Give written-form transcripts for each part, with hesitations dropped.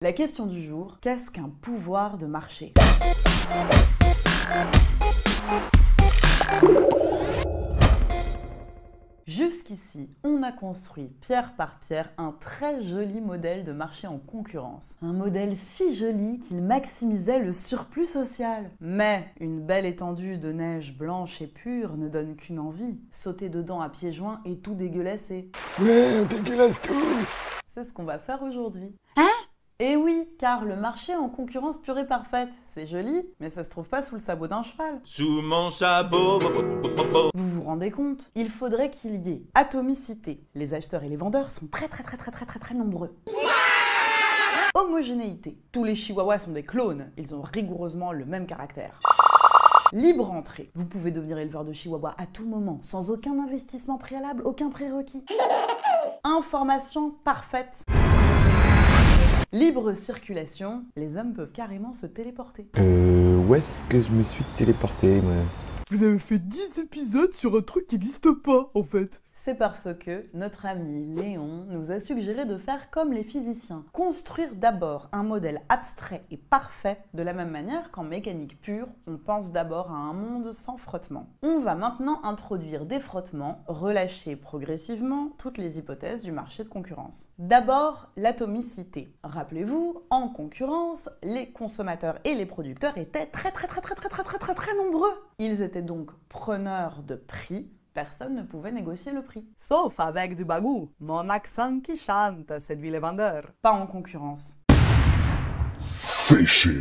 La question du jour, qu'est-ce qu'un pouvoir de marché? Jusqu'ici, on a construit pierre par pierre un très joli modèle de marché en concurrence. Un modèle si joli qu'il maximisait le surplus social. Mais une belle étendue de neige blanche et pure ne donne qu'une envie. Sauter dedans à pieds joints et tout dégueulasser. Ouais, on dégueulasse tout! C'est ce qu'on va faire aujourd'hui. Hein? Et oui, car le marché en concurrence pure et parfaite, c'est joli, mais ça se trouve pas sous le sabot d'un cheval. Sous mon sabot. Vous vous rendez compte? Il faudrait qu'il y ait atomicité. Les acheteurs et les vendeurs sont très nombreux. Homogénéité. Tous les chihuahuas sont des clones, ils ont rigoureusement le même caractère. Libre entrée. Vous pouvez devenir éleveur de chihuahua à tout moment, sans aucun investissement préalable, aucun prérequis. Information parfaite. Libre circulation, les hommes peuvent carrément se téléporter. Où est-ce que je me suis téléporté, moi? Vous avez fait 10 épisodes sur un truc qui n'existe pas, en fait. C'est parce que notre ami Léon nous a suggéré de faire comme les physiciens. Construire d'abord un modèle abstrait et parfait, de la même manière qu'en mécanique pure, on pense d'abord à un monde sans frottement. On va maintenant introduire des frottements, relâcher progressivement toutes les hypothèses du marché de concurrence. D'abord, l'atomicité. Rappelez-vous, en concurrence, les consommateurs et les producteurs étaient très nombreux. Ils étaient donc preneurs de prix. Personne ne pouvait négocier le prix. Sauf avec du bagou. Mon accent qui chante séduit les vendeurs. Pas en concurrence. Séché!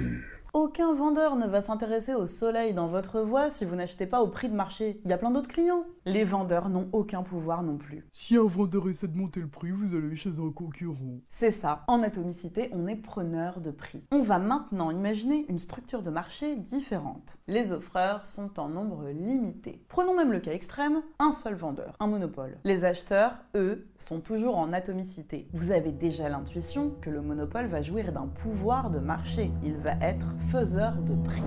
Aucun vendeur ne va s'intéresser au soleil dans votre voie si vous n'achetez pas au prix de marché. Il y a plein d'autres clients. Les vendeurs n'ont aucun pouvoir non plus. Si un vendeur essaie de monter le prix, vous allez chez un concurrent. C'est ça, en atomicité, on est preneur de prix. On va maintenant imaginer une structure de marché différente. Les offreurs sont en nombre limité. Prenons même le cas extrême, un seul vendeur, un monopole. Les acheteurs, eux, sont toujours en atomicité. Vous avez déjà l'intuition que le monopole va jouir d'un pouvoir de marché. Il va être faiseur de prix.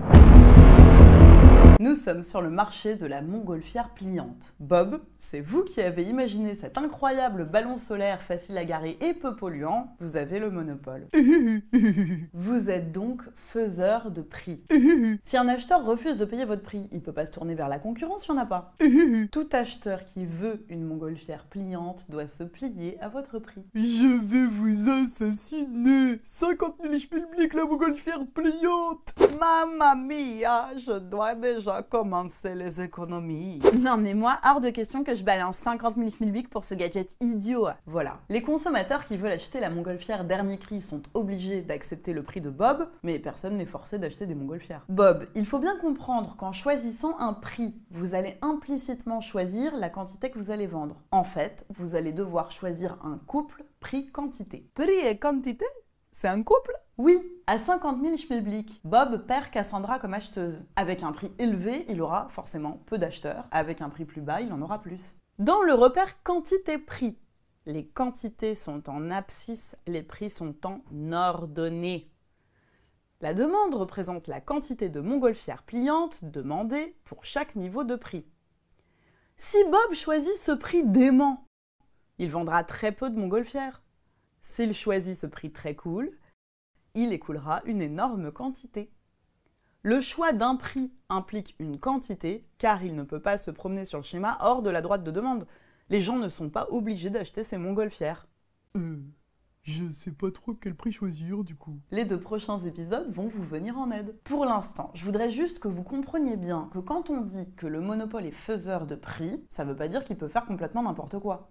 Nous sommes sur le marché de la montgolfière pliante. Bob, c'est vous qui avez imaginé cet incroyable ballon solaire facile à garer et peu polluant, vous avez le monopole. Vous êtes donc faiseur de prix. Si un acheteur refuse de payer votre prix, il ne peut pas se tourner vers la concurrence, il n'y en a pas. Tout acheteur qui veut une montgolfière pliante doit se plier à votre prix. Je vais vous assassiner! 50 000 schmilblick la montgolfière pliante! Mamma mia, je dois déjà commencer les économies. Non mais moi, hors de question que je balance 50 000 schmilblick pour ce gadget idiot. Voilà. Les consommateurs qui veulent acheter la montgolfière dernier cri sont obligés d'accepter le prix de Bob, mais personne n'est forcé d'acheter des montgolfières. Bob, il faut bien comprendre qu'en choisissant un prix, vous allez implicitement choisir la quantité que vous allez vendre. En fait, vous allez devoir choisir un couple prix-quantité. Prix et quantité? C'est un couple? Oui, à 50 000 schmilblick, Bob perd Cassandra comme acheteuse. Avec un prix élevé, il aura forcément peu d'acheteurs. Avec un prix plus bas, il en aura plus. Dans le repère quantité-prix, les quantités sont en abscisse, les prix sont en ordonnée. La demande représente la quantité de montgolfières pliantes demandée pour chaque niveau de prix. Si Bob choisit ce prix dément, il vendra très peu de montgolfières. S'il choisit ce prix très cool, il écoulera une énorme quantité. Le choix d'un prix implique une quantité, car il ne peut pas se promener sur le schéma hors de la droite de demande. Les gens ne sont pas obligés d'acheter ces montgolfières. Je sais pas trop quel prix choisir, du coup. Les 2 prochains épisodes vont vous venir en aide. Pour l'instant, je voudrais juste que vous compreniez bien que quand on dit que le monopole est faiseur de prix, ça veut pas dire qu'il peut faire complètement n'importe quoi.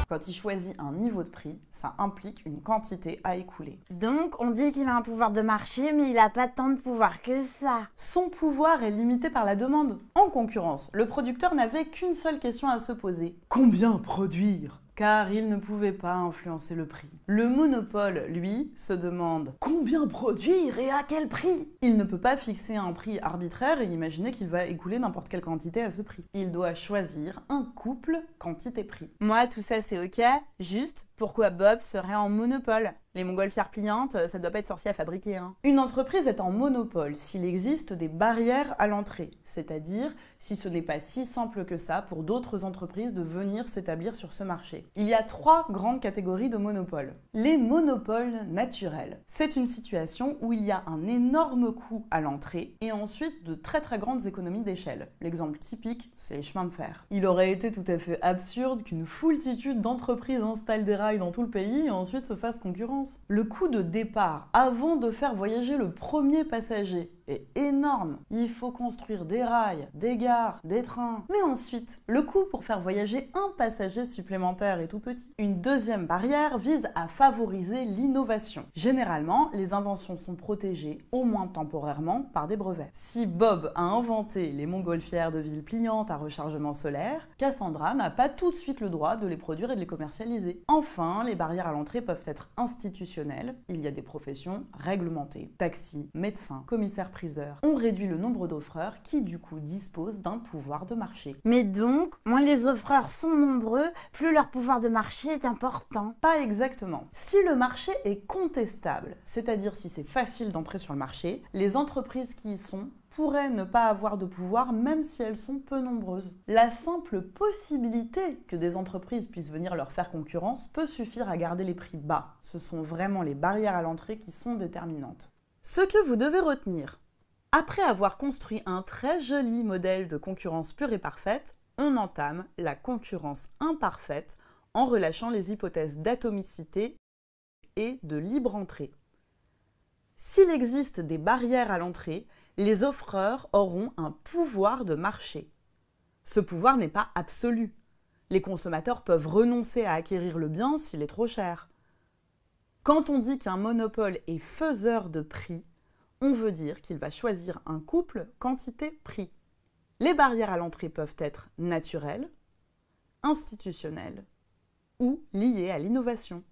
Quand il choisit un niveau de prix, ça implique une quantité à écouler. Donc, on dit qu'il a un pouvoir de marché, mais il a pas tant de pouvoir que ça. Son pouvoir est limité par la demande. En concurrence, le producteur n'avait qu'une seule question à se poser. Combien produire ? Car il ne pouvait pas influencer le prix. Le monopole, lui, se demande combien produire et à quel prix? Il ne peut pas fixer un prix arbitraire et imaginer qu'il va écouler n'importe quelle quantité à ce prix. Il doit choisir un couple quantité-prix. Moi, tout ça, c'est ok. Juste, Pourquoi Bob serait en monopole? Les montgolfières pliantes, ça doit pas être sorcier à fabriquer, hein. Une entreprise est en monopole s'il existe des barrières à l'entrée, c'est-à-dire si ce n'est pas si simple que ça pour d'autres entreprises de venir s'établir sur ce marché. Il y a 3 grandes catégories de monopoles. Les monopoles naturels. C'est une situation où il y a un énorme coût à l'entrée et ensuite de très grandes économies d'échelle. L'exemple typique, c'est les chemins de fer. Il aurait été tout à fait absurde qu'une foultitude d'entreprises installent des rails dans tout le pays et ensuite se fassent concurrence. Le coût de départ avant de faire voyager le premier passager est énorme. Il faut construire des rails, des gares, des trains. Mais ensuite, le coût pour faire voyager un passager supplémentaire est tout petit. Une deuxième barrière vise à favoriser l'innovation. Généralement, les inventions sont protégées, au moins temporairement, par des brevets. Si Bob a inventé les montgolfières de ville pliante à rechargement solaire, Cassandra n'a pas tout de suite le droit de les produire et de les commercialiser. Enfin, les barrières à l'entrée peuvent être institutionnelles. Il y a des professions réglementées. Taxi, médecin, commissaire-priseur. On réduit le nombre d'offreurs qui, du coup, disposent d'un pouvoir de marché. Mais donc, moins les offreurs sont nombreux, plus leur pouvoir de marché est important. Pas exactement. Si le marché est contestable, c'est-à-dire si c'est facile d'entrer sur le marché, les entreprises qui y sont pourraient ne pas avoir de pouvoir même si elles sont peu nombreuses. La simple possibilité que des entreprises puissent venir leur faire concurrence peut suffire à garder les prix bas. Ce sont vraiment les barrières à l'entrée qui sont déterminantes. Ce que vous devez retenir, après avoir construit un très joli modèle de concurrence pure et parfaite, on entame la concurrence imparfaite en relâchant les hypothèses d'atomicité et de libre entrée. S'il existe des barrières à l'entrée, les offreurs auront un pouvoir de marché. Ce pouvoir n'est pas absolu. Les consommateurs peuvent renoncer à acquérir le bien s'il est trop cher. Quand on dit qu'un monopole est faiseur de prix, on veut dire qu'il va choisir un couple quantité-prix. Les barrières à l'entrée peuvent être naturelles, institutionnelles ou liées à l'innovation.